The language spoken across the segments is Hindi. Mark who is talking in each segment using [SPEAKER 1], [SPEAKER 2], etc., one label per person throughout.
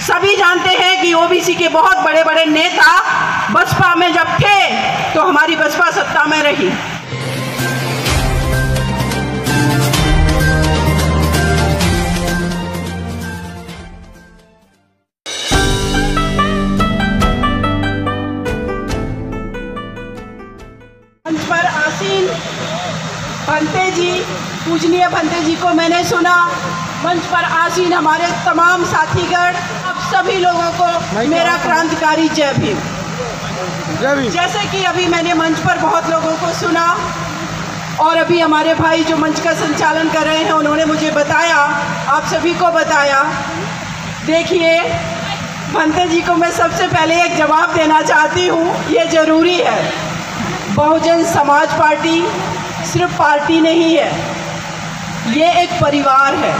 [SPEAKER 1] सभी जानते हैं कि ओबीसी के बहुत बड़े बड़े नेता बसपा में जब थे तो हमारी बसपा सत्ता में रही। मंच पर आसीन भंते जी, पूजनीय भंते जी को मैंने सुना। मंच पर आसीन हमारे तमाम साथीगण, अब सभी लोगों को मेरा क्रांतिकारी जय भीम। जैसे कि अभी मैंने मंच पर बहुत लोगों को सुना और अभी हमारे भाई जो मंच का संचालन कर रहे हैं उन्होंने मुझे बताया, आप सभी को बताया। देखिए, भंते जी को मैं सबसे पहले एक जवाब देना चाहती हूँ, ये ज़रूरी है। बहुजन समाज पार्टी सिर्फ पार्टी नहीं है, ये एक परिवार है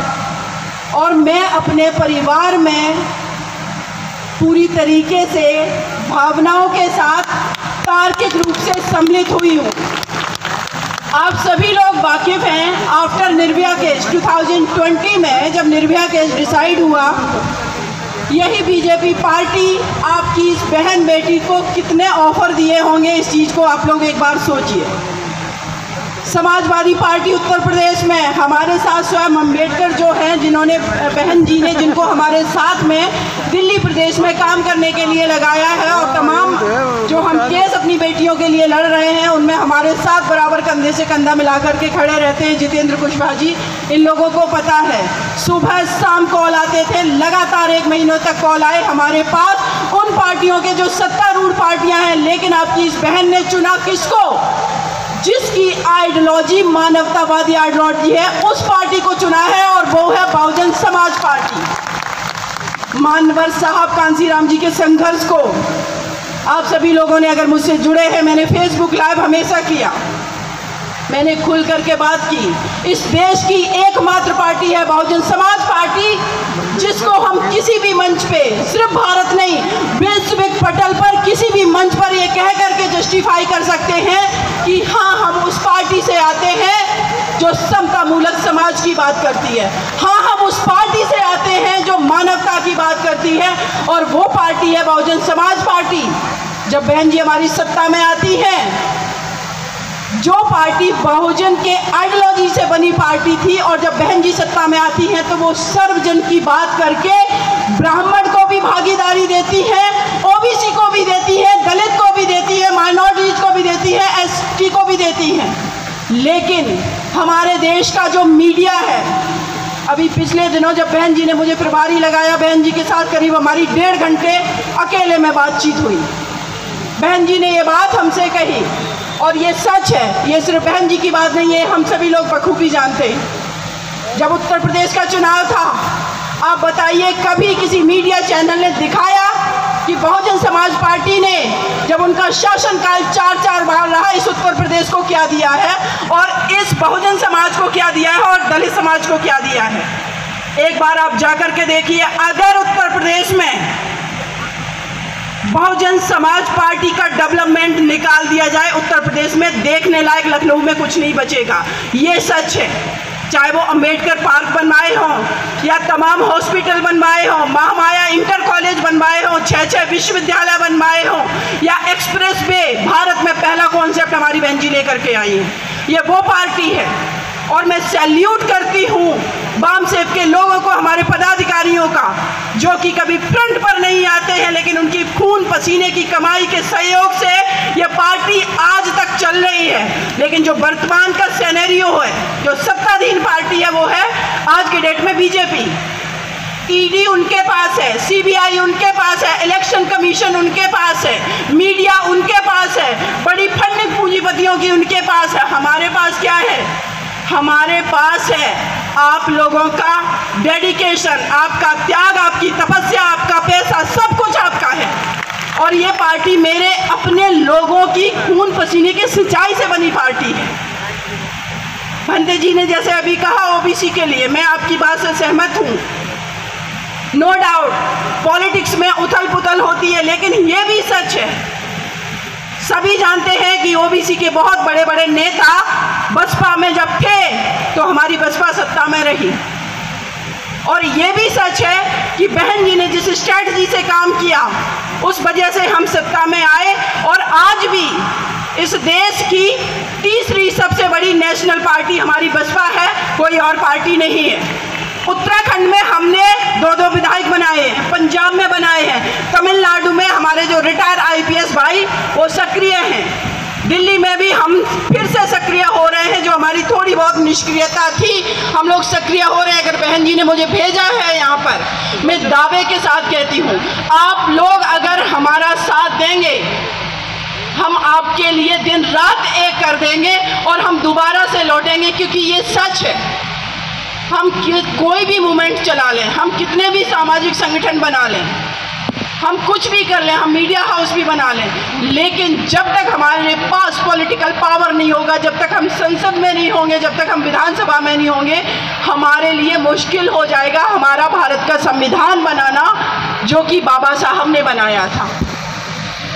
[SPEAKER 1] और मैं अपने परिवार में पूरी तरीके से भावनाओं के साथ तार्किक रूप से सम्मिलित हुई हूँ। आप सभी लोग वाकिफ़ हैं, आफ्टर निर्भया केस 2020 में जब निर्भया केस डिसाइड हुआ, यही बीजेपी पार्टी आपकी इस बहन बेटी को कितने ऑफर दिए होंगे, इस चीज़ को आप लोग एक बार सोचिए। समाजवादी पार्टी उत्तर प्रदेश में हमारे साथ स्वयं अम्बेडकर जो हैं, जिन्होंने बहन जी ने जिनको हमारे साथ में दिल्ली प्रदेश में काम करने के लिए लगाया है, और तमाम जो हम केस अपनी बेटियों के लिए लड़ रहे हैं उनमें हमारे साथ बराबर कंधे से कंधा मिला करके खड़े रहते हैं जितेंद्र कुशवाहा जी। इन लोगों को पता है, सुबह शाम कॉल आते थे, लगातार 1 महीनों तक कॉल आए हमारे पास उन पार्टियों के जो सत्तारूढ़ पार्टियां हैं। लेकिन आपकी इस बहन ने चुना किसको? जिसकी आइडियोलॉजी मानवतावादी आइडियोलॉजी है, उस पार्टी को चुना है और वो है बहुजन समाज पार्टी। मानवर साहब कांसीराम जी के संघर्ष को आप सभी लोगों ने अगर मुझसे जुड़े हैं, मैंने फेसबुक लाइव हमेशा किया, मैंने खुल करके बात की। इस देश की एकमात्र पार्टी है बहुजन समाज पार्टी, जिसको हम किसी भी मंच पे, सिर्फ भारत नहीं वैश्विक पटल पर किसी भी मंच पर ये कह करके जस्टिफाई कर सकते हैं कि हाँ, हम उस पार्टी से आते हैं जो समता मूलक समाज की बात करती है। हाँ, हम उस पार्टी से आते हैं जो मानवता की बात करती है, और वो पार्टी है बहुजन समाज पार्टी। जब बहन जी हमारी सत्ता में आती हैं, जो पार्टी बहुजन के आइडियोलॉजी से बनी पार्टी थी, और जब बहन जी सत्ता में आती हैं तो वो सर्वजन की बात करके ब्राह्मण को भी भागीदारी देती है, ओबीसी को भी देती है, दलित को भी देती है, माइनॉरिटीज को भी देती है, एसटी को भी देती है। लेकिन हमारे देश का जो मीडिया है, अभी पिछले दिनों जब बहन जी ने मुझे प्रभारी लगाया, बहन जी के साथ करीब हमारी 1.5 घंटे अकेले में बातचीत हुई। बहन जी ने ये बात हमसे कही और ये सच है, ये सिर्फ बहन जी की बात नहीं है, हम सभी लोग बखूबी जानते हैं। जब उत्तर प्रदेश का चुनाव था, आप बताइए कभी किसी मीडिया चैनल ने दिखाया कि बहुजन समाज पार्टी ने जब उनका शासनकाल 4 बार रहा, इस उत्तर प्रदेश को क्या दिया है और इस बहुजन समाज को क्या दिया है और दलित समाज को क्या दिया है? एक बार आप जाकर के देखिए, अगर उत्तर प्रदेश में बहुजन समाज पार्टी का डेवलपमेंट निकाल दिया जाए, उत्तर प्रदेश में देखने लायक लखनऊ में कुछ नहीं बचेगा। ये सच है। चाहे वो अंबेडकर पार्क बनवाए हों या तमाम हॉस्पिटल बनवाए हों, महामाया इंटर कॉलेज बनवाए हों, 6 विश्वविद्यालय बनवाए हों, या एक्सप्रेस वे, भारत में पहला कॉन्सेप्ट हमारी बहन जी लेकर के आई है। ये वो पार्टी है और मैं सैल्यूट करती हूँ वाम सेव के लोगों को, हमारे पदाधिकारियों का, जो कि कभी फ्रंट पर नहीं आते हैं, लेकिन उनकी खून पसीने की कमाई के सहयोग से ये पार्टी आज तक चल रही है। लेकिन जो वर्तमान का सिनेरियो है, जो सत्ताधीन पार्टी है, वो है आज के डेट में बीजेपी। ईडी उनके पास है, सीबीआई उनके पास है, इलेक्शन कमीशन उनके पास है, मीडिया उनके पास है, बड़ी फंडिंग पूंजीपतियों की उनके पास है। हमारे पास क्या है? हमारे पास है आप लोगों का डेडिकेशन, आपका त्याग, आपकी तपस्या, आपका पैसा, सब कुछ आपका है। और ये पार्टी मेरे अपने लोगों की खून पसीने की सिंचाई से बनी पार्टी है। भंते जी ने जैसे अभी कहा ओबीसी के लिए, मैं आपकी बात से सहमत हूँ। नो डाउट पॉलिटिक्स में उथल पुथल होती है, लेकिन ये भी सच है, सभी जानते हैं कि ओबीसी के बहुत बड़े बड़े नेता बसपा में जब थे तो हमारी बसपा सत्ता में रही। और ये भी सच है कि बहन जी ने जिस स्ट्रैटेजी से काम किया उस वजह से हम सत्ता में आए और आज भी इस देश की तीसरी सबसे बड़ी नेशनल पार्टी हमारी बसपा है, कोई और पार्टी नहीं है। उत्तराखंड में हमने 2 विधायक बनाए हैं, पंजाब में बनाए हैं, तमिलनाडु में हमारे जो रिटायर IPS भाई वो सक्रिय हैं, दिल्ली में भी हम फिर से सक्रिय हो रहे हैं। जो हमारी थोड़ी बहुत निष्क्रियता थी हम लोग सक्रिय हो रहे हैं। अगर बहन जी ने मुझे भेजा है यहाँ पर, मैं दावे के साथ कहती हूँ आप लोग अगर हमारा साथ देंगे हम आपके लिए दिन रात एक कर देंगे और हम दोबारा से लौटेंगे, क्योंकि ये सच है। हम कोई भी मूवमेंट चला लें, हम कितने भी सामाजिक संगठन बना लें, हम कुछ भी कर लें, हम मीडिया हाउस भी बना लें, लेकिन जब तक हमारे पास पॉलिटिकल पावर नहीं होगा, जब तक हम संसद में नहीं होंगे, जब तक हम विधानसभा में नहीं होंगे, हमारे लिए मुश्किल हो जाएगा हमारा भारत का संविधान बनाना, जो कि बाबा साहब ने बनाया था।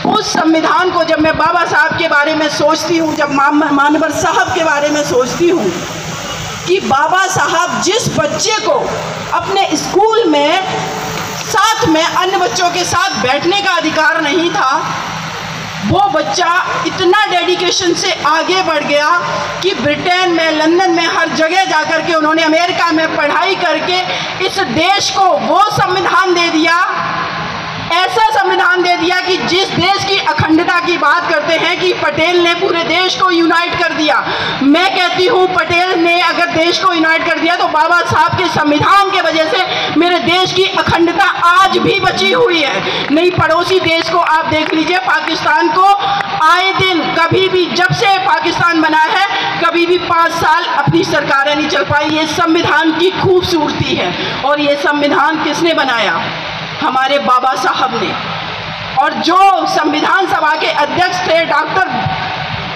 [SPEAKER 1] उस संविधान को जब मैं बाबा साहब के बारे में सोचती हूँ, जब मानवर साहब के बारे में सोचती हूँ कि बाबा साहब जिस बच्चे को अपने स्कूल में साथ में अन्य बच्चों के साथ बैठने का अधिकार नहीं था, वो बच्चा इतना डेडिकेशन से आगे बढ़ गया कि ब्रिटेन में, लंदन में, हर जगह जाकर के उन्होंने अमेरिका में पढ़ाई करके इस देश को वो संविधान दे दिया, ऐसा संविधान दे दिया कि जिस देश की अखंडता की बात करते हैं कि पटेल ने पूरे देश को यूनाइट कर दिया। मैं कहती हूँ पटेल ने अगर देश को यूनाइट कर दिया तो बाबा साहब के संविधान के वजह से मेरे देश की अखंडता आज भी बची हुई है। नहीं, पड़ोसी देश को आप देख लीजिए, पाकिस्तान को आए दिन कभी भी, जब से पाकिस्तान बना है, कभी भी 5 साल अपनी सरकारें नहीं चल पाई। ये संविधान की खूबसूरती है और ये संविधान किसने बनाया? हमारे बाबा साहब ने। और जो संविधान सभा के अध्यक्ष थे डॉक्टर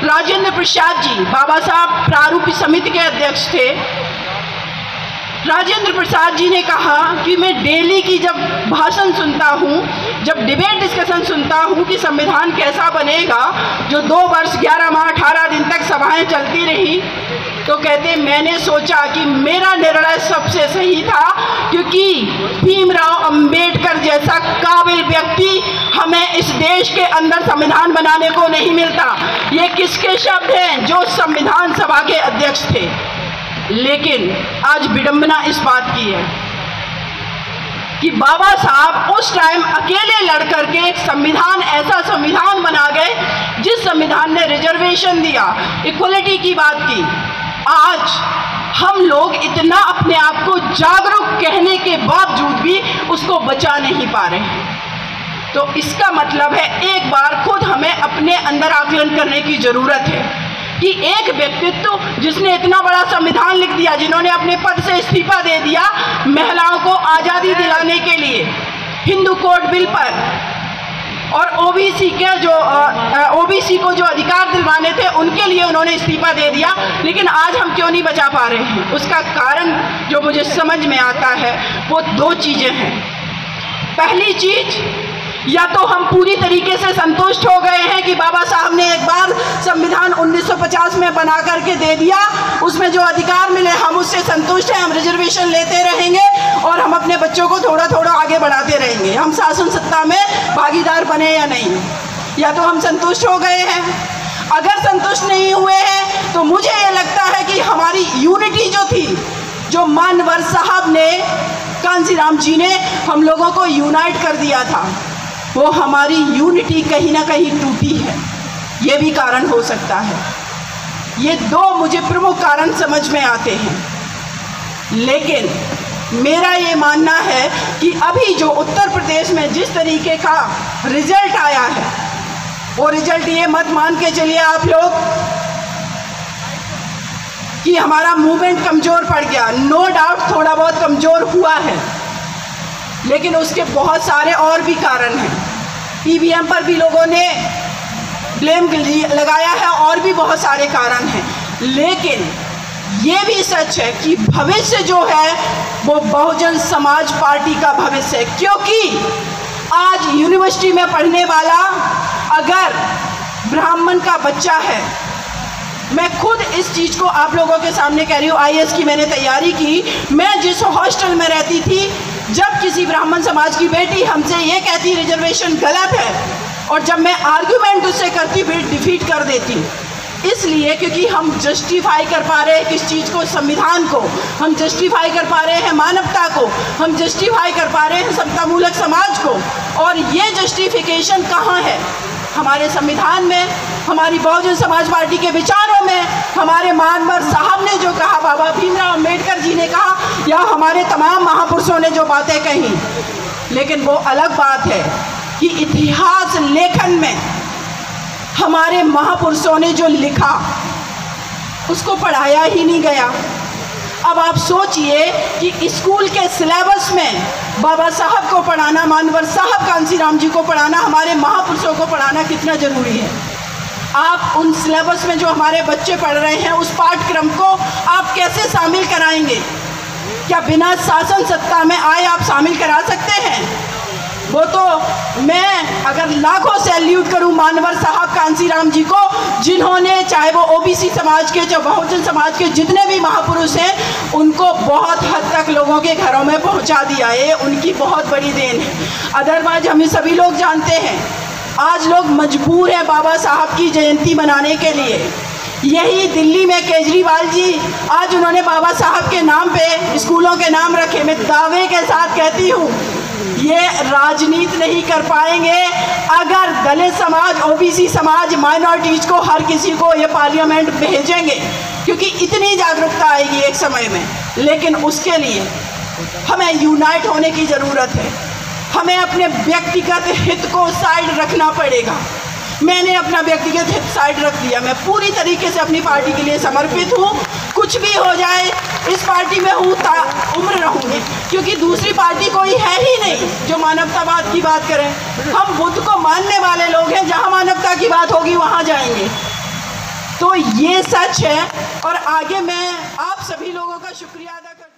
[SPEAKER 1] राजेंद्र प्रसाद जी, बाबा साहब प्रारूप समिति के अध्यक्ष थे, राजेंद्र प्रसाद जी ने कहा कि मैं डेली की जब भाषण सुनता हूँ, जब डिबेट डिस्कशन सुनता हूँ कि संविधान कैसा बनेगा, जो 2 वर्ष 11 माह 18 दिन तक सभाएं चलती रही, तो कहते मैंने सोचा कि मेरा निर्णय सबसे सही था, क्योंकि भीमराव अंबेडकर जैसा काबिल व्यक्ति हमें इस देश के अंदर संविधान बनाने को नहीं मिलता। ये किसके शब्द हैं? जो संविधान सभा के अध्यक्ष थे। लेकिन आज विडंबना इस बात की है कि बाबा साहब उस टाइम अकेले लड़ करके एक संविधान, ऐसा संविधान बना गए जिस संविधान ने रिजर्वेशन दिया, इक्वलिटी की बात की। आज हम लोग इतना अपने आप को जागरूक कहने के बावजूद भी उसको बचा नहीं पा रहे हैं। तो इसका मतलब है एक बार खुद हमें अपने अंदर आकलन करने की ज़रूरत है कि एक व्यक्तित्व जिसने इतना बड़ा संविधान लिख दिया, जिन्होंने अपने पद से इस्तीफा दे दिया महिलाओं को आज़ादी दिलाने के लिए, हिंदू कोड बिल पर, और ओबीसी को जो अधिकार दिलवाने थे उनके लिए उन्होंने इस्तीफा दे दिया, लेकिन आज हम क्यों नहीं बचा पा रहे हैं? उसका कारण जो मुझे समझ में आता है वो 2 चीज़ें हैं। पहली चीज़, या तो हम पूरी तरीके से संतुष्ट हो गए हैं कि बाबा साहब ने एक बार संविधान 1950 में बना करके दे दिया, उसमें जो अधिकार मिले हम उससे संतुष्ट हैं, हम रिजर्वेशन लेते रहेंगे और हम अपने बच्चों को थोड़ा थोड़ा आगे बढ़ाते रहेंगे, हम शासन सत्ता में भागीदार बने या नहीं। या तो हम संतुष्ट हो गए हैं। अगर संतुष्ट नहीं हुए हैं तो मुझे ये लगता है कि हमारी यूनिटी जो थी, जो मानवर साहब ने, कांसीराम जी ने हम लोगों को यूनाइट कर दिया था, वो हमारी यूनिटी कहीं ना कहीं टूटी है। ये भी कारण हो सकता है। ये 2 मुझे प्रमुख कारण समझ में आते हैं। लेकिन मेरा ये मानना है कि अभी जो उत्तर प्रदेश में जिस तरीके का रिजल्ट आया है, वो रिजल्ट ये मत मान के चलिए आप लोग कि हमारा मूवमेंट कमज़ोर पड़ गया। नो डाउट थोड़ा बहुत कमज़ोर हुआ है, लेकिन उसके बहुत सारे और भी कारण हैं। ईवीएम पर भी लोगों ने ब्लेम लगाया है और भी बहुत सारे कारण हैं। लेकिन ये भी सच है कि भविष्य जो है वो बहुजन समाज पार्टी का भविष्य है, क्योंकि आज यूनिवर्सिटी में पढ़ने वाला अगर ब्राह्मण का बच्चा है मैं खुद इस चीज़ को आप लोगों के सामने कह रही हूँ। IAS की मैंने तैयारी की। मैं जिस हॉस्टल में रहती थी, जब किसी ब्राह्मण समाज की बेटी हमसे ये कहती रिजर्वेशन गलत है, और जब मैं आर्ग्यूमेंट उससे करती फिर डिफीट कर देती। इसलिए क्योंकि हम जस्टिफाई कर पा रहे हैं किस चीज़ को, संविधान को हम जस्टिफाई कर पा रहे हैं, मानवता को हम जस्टिफाई कर पा रहे हैं, समतामूलक समाज को। और ये जस्टिफिकेशन कहाँ है? हमारे संविधान में, हमारी बहुजन समाज पार्टी के विचारों में, हमारे मानवर साहब ने जो कहा, बाबा भीमराव अम्बेडकर जी ने कहा, या हमारे तमाम महापुरुषों ने जो बातें कही। लेकिन वो अलग बात है कि इतिहास लेखन में हमारे महापुरुषों ने जो लिखा उसको पढ़ाया ही नहीं गया। अब आप सोचिए कि स्कूल के सिलेबस में बाबा साहब को पढ़ाना, मानवर साहब कांसीराम जी को पढ़ाना, हमारे महापुरुषों को पढ़ाना कितना ज़रूरी है। आप उन सिलेबस में जो हमारे बच्चे पढ़ रहे हैं, उस पाठ्यक्रम को आप कैसे शामिल कराएंगे? क्या बिना शासन सत्ता में आए आप शामिल करा सकते हैं? वो तो मैं अगर लाखों सैल्यूट करूं मानवर साहब कांसीराम जी को, जिन्होंने चाहे वो OBC समाज के, जो बहुजन समाज के जितने भी महापुरुष हैं, उनको बहुत हद तक लोगों के घरों में पहुंचा दिया है। उनकी बहुत बड़ी देन है। अदरवाइज हम सभी लोग जानते हैं, आज लोग मजबूर हैं बाबा साहब की जयंती मनाने के लिए। यही दिल्ली में केजरीवाल जी, आज उन्होंने बाबा साहब के नाम पे स्कूलों के नाम रखे। मैं दावे के साथ कहती हूँ, ये राजनीति नहीं कर पाएंगे अगर दलित समाज, OBC समाज, माइनॉरिटीज़ को, हर किसी को ये पार्लियामेंट भेजेंगे, क्योंकि इतनी जागरूकता आएगी एक समय में। लेकिन उसके लिए हमें यूनाइट होने की ज़रूरत है। हमें अपने व्यक्तिगत हित को साइड रखना पड़ेगा। मैंने अपना व्यक्तिगत हित साइड रख दिया। मैं पूरी तरीके से अपनी पार्टी के लिए समर्पित हूँ। कुछ भी हो जाए, इस पार्टी में हूँ, उम्र रहूँगी, क्योंकि दूसरी पार्टी कोई है ही नहीं जो मानवतावाद की बात करे। हम बुद्ध को मानने वाले लोग हैं, जहाँ मानवता की बात होगी वहाँ जाएंगे। तो ये सच है। और आगे मैं आप सभी लोगों का शुक्रिया अदा कर